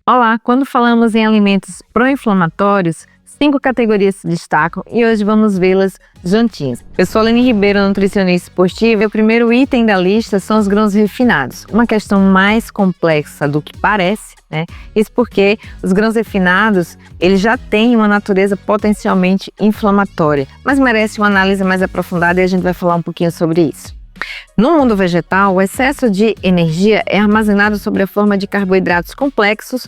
Olá, quando falamos em alimentos pró-inflamatórios, 5 categorias se destacam e hoje vamos vê-las juntinhas. Eu sou Aline Ribeiro, nutricionista esportiva, e o primeiro item da lista são os grãos refinados, uma questão mais complexa do que parece, né? Isso porque os grãos refinados, eles já têm uma natureza potencialmente inflamatória, mas merece uma análise mais aprofundada e a gente vai falar um pouquinho sobre isso. No mundo vegetal, o excesso de energia é armazenado sob a forma de carboidratos complexos,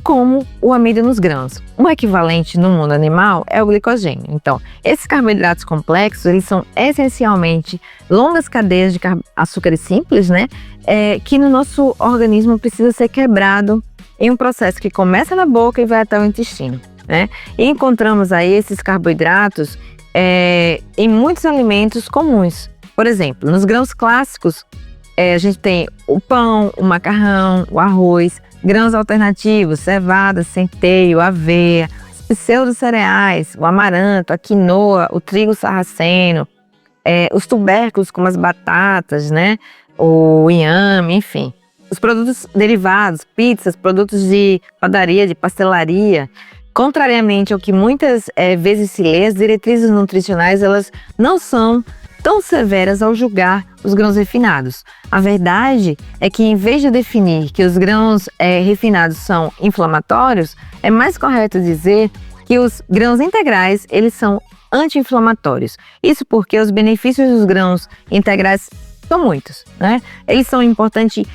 como o amido nos grãos. O equivalente no mundo animal é o glicogênio. Então, esses carboidratos complexos, eles são essencialmente longas cadeias de açúcares simples, né? Que no nosso organismo precisa ser quebrado em um processo que começa na boca e vai até o intestino, né? E encontramos aí esses carboidratos em muitos alimentos comuns. Por exemplo, nos grãos clássicos, a gente tem o pão, o macarrão, o arroz, grãos alternativos, cevada, centeio, aveia, os pseudo-cereais, o amaranto, a quinoa, o trigo sarraceno, os tubérculos como as batatas, né? O inhame, enfim. Os produtos derivados, pizzas, produtos de padaria, de pastelaria. Contrariamente ao que muitas vezes se lê, as diretrizes nutricionais, elas não são tão severas ao julgar os grãos refinados. A verdade é que, em vez de definir que os grãos refinados são inflamatórios, é mais correto dizer que os grãos integrais, eles são anti-inflamatórios. Isso porque os benefícios dos grãos integrais são muitos, né? Eles são importante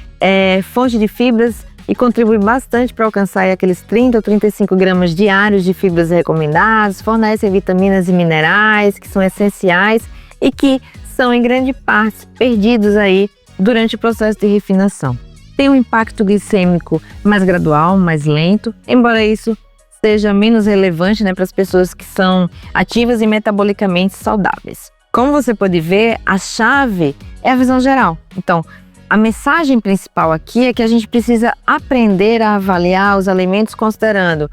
fonte de fibras e contribuem bastante para alcançar aqueles 30 ou 35 gramas diários de fibras recomendados, fornecem vitaminas e minerais que são essenciais e que são em grande parte perdidos aí durante o processo de refinação. Tem um impacto glicêmico mais gradual, mais lento, embora isso seja menos relevante, né, para as pessoas que são ativas e metabolicamente saudáveis. Como você pode ver, a chave é a visão geral. Então, a mensagem principal aqui é que a gente precisa aprender a avaliar os alimentos considerando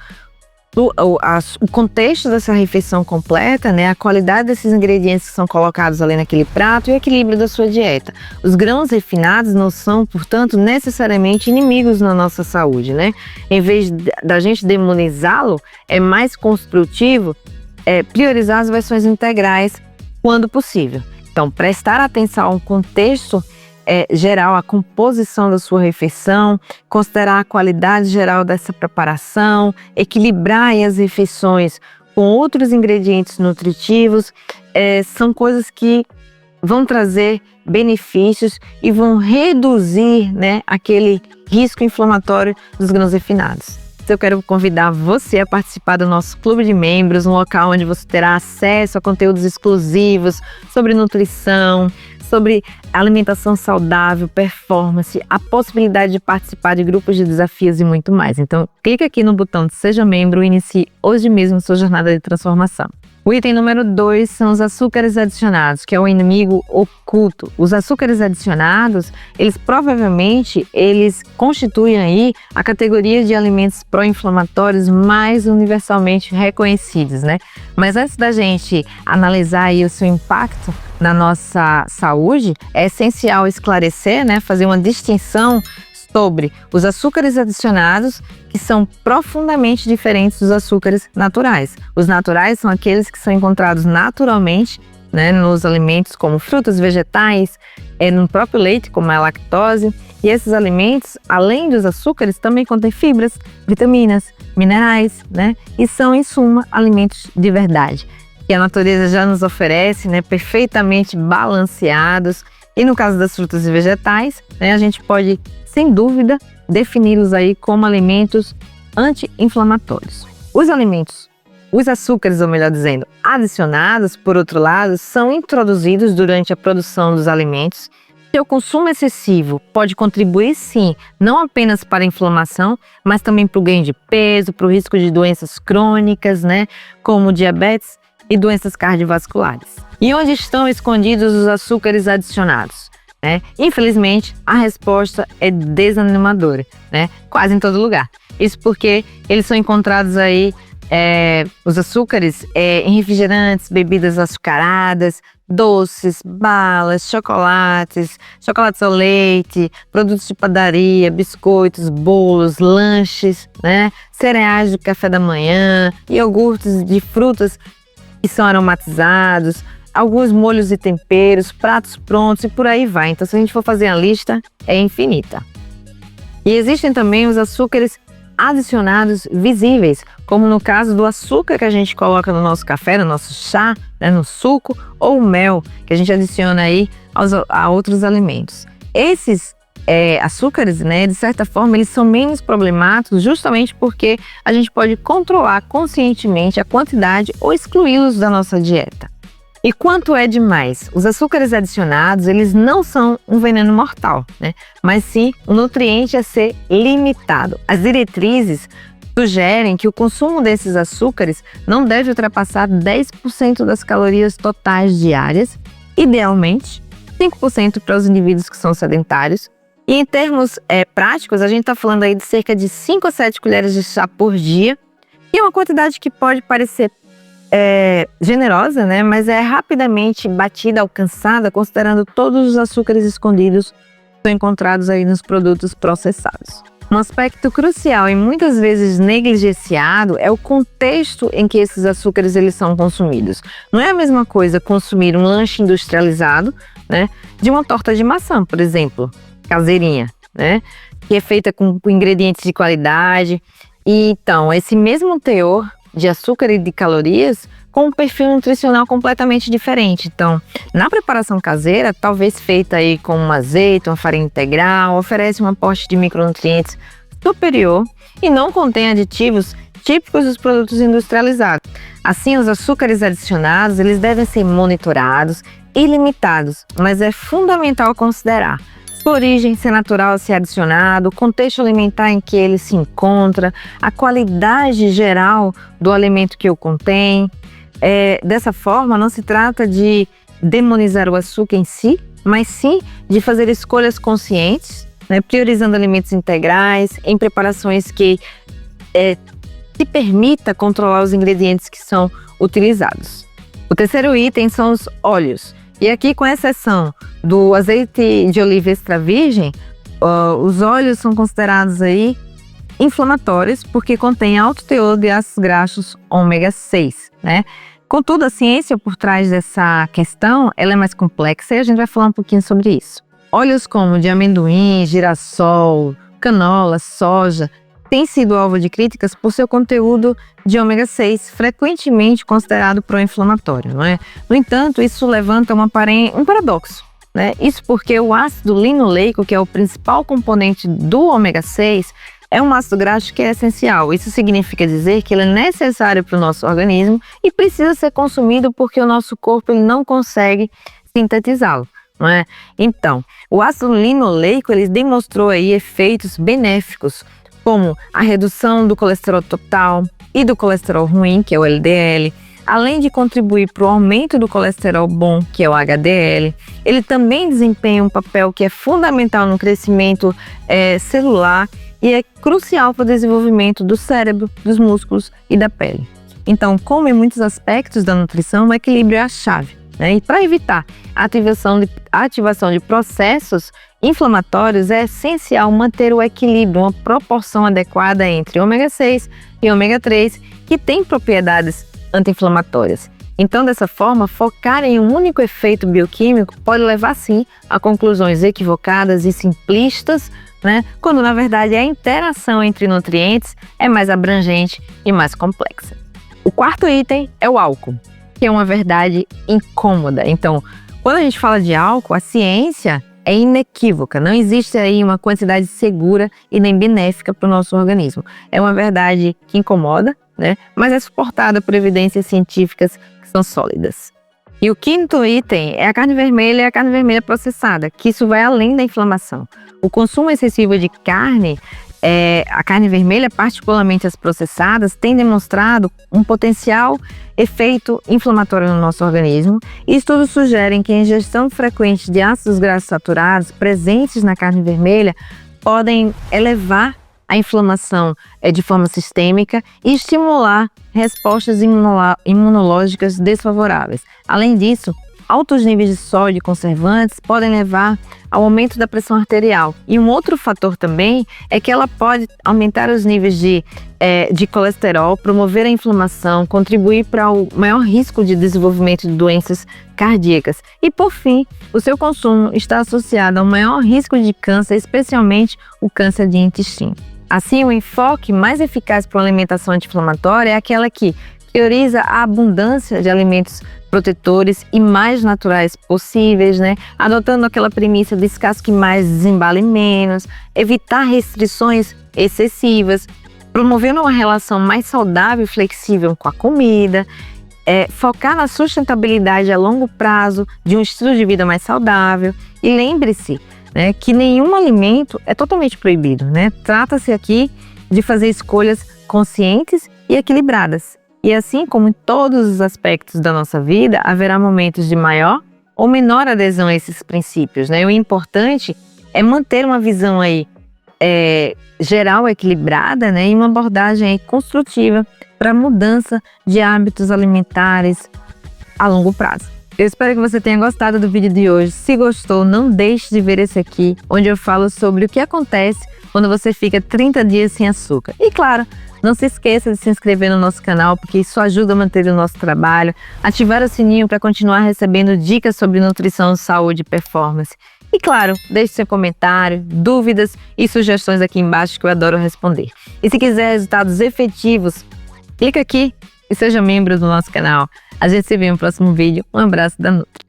o contexto dessa refeição completa, né, a qualidade desses ingredientes que são colocados ali naquele prato e o equilíbrio da sua dieta. Os grãos refinados não são, portanto, necessariamente inimigos na nossa saúde, né? Em vez da gente demonizá-lo, é mais construtivo priorizar as versões integrais quando possível. Então, prestar atenção ao contexto geral, a composição da sua refeição, considerar a qualidade geral dessa preparação, equilibrar aí as refeições com outros ingredientes nutritivos, são coisas que vão trazer benefícios e vão reduzir, né, aquele risco inflamatório dos grãos refinados. Eu quero convidar você a participar do nosso clube de membros, um local onde você terá acesso a conteúdos exclusivos sobre nutrição, sobre alimentação saudável, performance, a possibilidade de participar de grupos de desafios e muito mais. Então, clica aqui no botão de Seja Membro e inicie hoje mesmo sua jornada de transformação. O item número 2 são os açúcares adicionados, que é o inimigo oculto. Os açúcares adicionados, eles provavelmente constituem aí a categoria de alimentos pró-inflamatórios mais universalmente reconhecidos, né? Mas antes da gente analisar aí o seu impacto na nossa saúde, é essencial esclarecer, né, fazer uma distinção sobre os açúcares adicionados, que são profundamente diferentes dos açúcares naturais. Os naturais são aqueles que são encontrados naturalmente, né, nos alimentos como frutas, vegetais, no próprio leite, como a lactose. E esses alimentos, além dos açúcares, também contêm fibras, vitaminas, minerais, né, e são, em suma, alimentos de verdade, que a natureza já nos oferece, né, perfeitamente balanceados. E no caso das frutas e vegetais, né, a gente pode, sem dúvida, defini-los aí como alimentos anti-inflamatórios. Os açúcares, ou melhor dizendo, adicionados, por outro lado, são introduzidos durante a produção dos alimentos. Seu consumo excessivo pode contribuir, sim, não apenas para a inflamação, mas também para o ganho de peso, para o risco de doenças crônicas, né, como diabetes e doenças cardiovasculares. E onde estão escondidos os açúcares adicionados? Infelizmente, a resposta é desanimadora, né? Quase em todo lugar. Isso porque eles são encontrados aí, os açúcares, em refrigerantes, bebidas açucaradas, doces, balas, chocolates, chocolates ao leite, produtos de padaria, biscoitos, bolos, lanches, né? Cereais de café da manhã, iogurtes de frutas que são aromatizados, alguns molhos e temperos, pratos prontos e por aí vai. Então, se a gente for fazer a lista, é infinita. E existem também os açúcares adicionados visíveis, como no caso do açúcar que a gente coloca no nosso café, no nosso chá, né, no suco, ou o mel que a gente adiciona aí a outros alimentos. Esses açúcares, né, de certa forma, eles são menos problemáticos justamente porque a gente pode controlar conscientemente a quantidade ou excluí-los da nossa dieta. E quanto é demais? Os açúcares adicionados, eles não são um veneno mortal, né? Mas sim um nutriente a ser limitado. As diretrizes sugerem que o consumo desses açúcares não deve ultrapassar 10% das calorias totais diárias, idealmente 5% para os indivíduos que são sedentários. E em termos práticos, a gente está falando aí de cerca de 5 a 7 colheres de chá por dia, e é uma quantidade que pode parecer generosa, né? Mas é rapidamente batida, alcançada, considerando todos os açúcares escondidos que são encontrados aí nos produtos processados. Um aspecto crucial e muitas vezes negligenciado é o contexto em que esses açúcares eles são consumidos. Não é a mesma coisa consumir um lanche industrializado, né, de uma torta de maçã, por exemplo, caseirinha, né, que é feita com ingredientes de qualidade. E então, esse mesmo teor de açúcar e de calorias com um perfil nutricional completamente diferente. Então, na preparação caseira, talvez feita aí com um azeite, uma farinha integral, oferece um aporte de micronutrientes superior e não contém aditivos típicos dos produtos industrializados. Assim, os açúcares adicionados, eles devem ser monitorados e limitados, mas é fundamental considerar sua origem, se é natural, se é adicionado, o contexto alimentar em que ele se encontra, a qualidade geral do alimento que o contém. Dessa forma, não se trata de demonizar o açúcar em si, mas sim de fazer escolhas conscientes, né, priorizando alimentos integrais, em preparações que te permita controlar os ingredientes que são utilizados. O terceiro item são os óleos. E aqui, com exceção do azeite de oliva extra virgem, os óleos são considerados aí inflamatórios porque contém alto teor de ácidos graxos ômega 6, né? Contudo, a ciência por trás dessa questão, ela é mais complexa e a gente vai falar um pouquinho sobre isso. Óleos como de amendoim, girassol, canola, soja, têm sido alvo de críticas por seu conteúdo de ômega 6, frequentemente considerado pró-inflamatório, não é? No entanto, isso levanta um paradoxo, né? Isso porque o ácido linoleico, que é o principal componente do ômega 6, é um ácido graxo que é essencial. Isso significa dizer que ele é necessário para o nosso organismo e precisa ser consumido porque o nosso corpo ele não consegue sintetizá-lo, não é? Então, o ácido linoleico ele demonstrou aí efeitos benéficos, como a redução do colesterol total e do colesterol ruim, que é o LDL, além de contribuir para o aumento do colesterol bom, que é o HDL. Ele também desempenha um papel que é fundamental no crescimento celular e é crucial para o desenvolvimento do cérebro, dos músculos e da pele. Então, como em muitos aspectos da nutrição, o equilíbrio é a chave, né? E para evitar a ativação de processos inflamatórios, é essencial manter o equilíbrio, uma proporção adequada entre ômega 6 e ômega 3, que têm propriedades anti-inflamatórias. Então, dessa forma, focar em um único efeito bioquímico pode levar, sim, a conclusões equivocadas e simplistas, né? Quando, na verdade, a interação entre nutrientes é mais abrangente e mais complexa. O quarto item é o álcool, que é uma verdade incômoda. Então, quando a gente fala de álcool, a ciência é inequívoca, não existe aí uma quantidade segura e nem benéfica para o nosso organismo. É uma verdade que incomoda, né? Mas é suportada por evidências científicas que são sólidas. E o quinto item é a carne vermelha e a carne vermelha processada, que isso vai além da inflamação. O consumo excessivo de carne, a carne vermelha, particularmente as processadas, tem demonstrado um potencial efeito inflamatório no nosso organismo, e estudos sugerem que a ingestão frequente de ácidos graxos saturados presentes na carne vermelha podem elevar a inflamação de forma sistêmica e estimular respostas imunológicas desfavoráveis. Além disso, altos níveis de sódio e conservantes podem levar ao aumento da pressão arterial. E um outro fator também é que ela pode aumentar os níveis de colesterol, promover a inflamação, contribuir para o maior risco de desenvolvimento de doenças cardíacas. E por fim, o seu consumo está associado ao maior risco de câncer, especialmente o câncer de intestino. Assim, o enfoque mais eficaz para uma alimentação anti-inflamatória é aquela que prioriza a abundância de alimentos protetores e mais naturais possíveis, né? Adotando aquela premissa de escasso que mais desembale menos, evitar restrições excessivas, promovendo uma relação mais saudável e flexível com a comida, focar na sustentabilidade a longo prazo de um estilo de vida mais saudável. E lembre-se, né, que nenhum alimento é totalmente proibido, né? Trata-se aqui de fazer escolhas conscientes e equilibradas. E assim como em todos os aspectos da nossa vida, haverá momentos de maior ou menor adesão a esses princípios, né? O importante é manter uma visão aí geral equilibrada, né? E uma abordagem aí construtiva para a mudança de hábitos alimentares a longo prazo. Eu espero que você tenha gostado do vídeo de hoje. Se gostou, não deixe de ver esse aqui, onde eu falo sobre o que acontece quando você fica 30 dias sem açúcar. E claro, não se esqueça de se inscrever no nosso canal, porque isso ajuda a manter o nosso trabalho, ativar o sininho para continuar recebendo dicas sobre nutrição, saúde e performance. E claro, deixe seu comentário, dúvidas e sugestões aqui embaixo que eu adoro responder. E se quiser resultados efetivos, clica aqui e seja membro do nosso canal. A gente se vê no próximo vídeo. Um abraço da Nutri.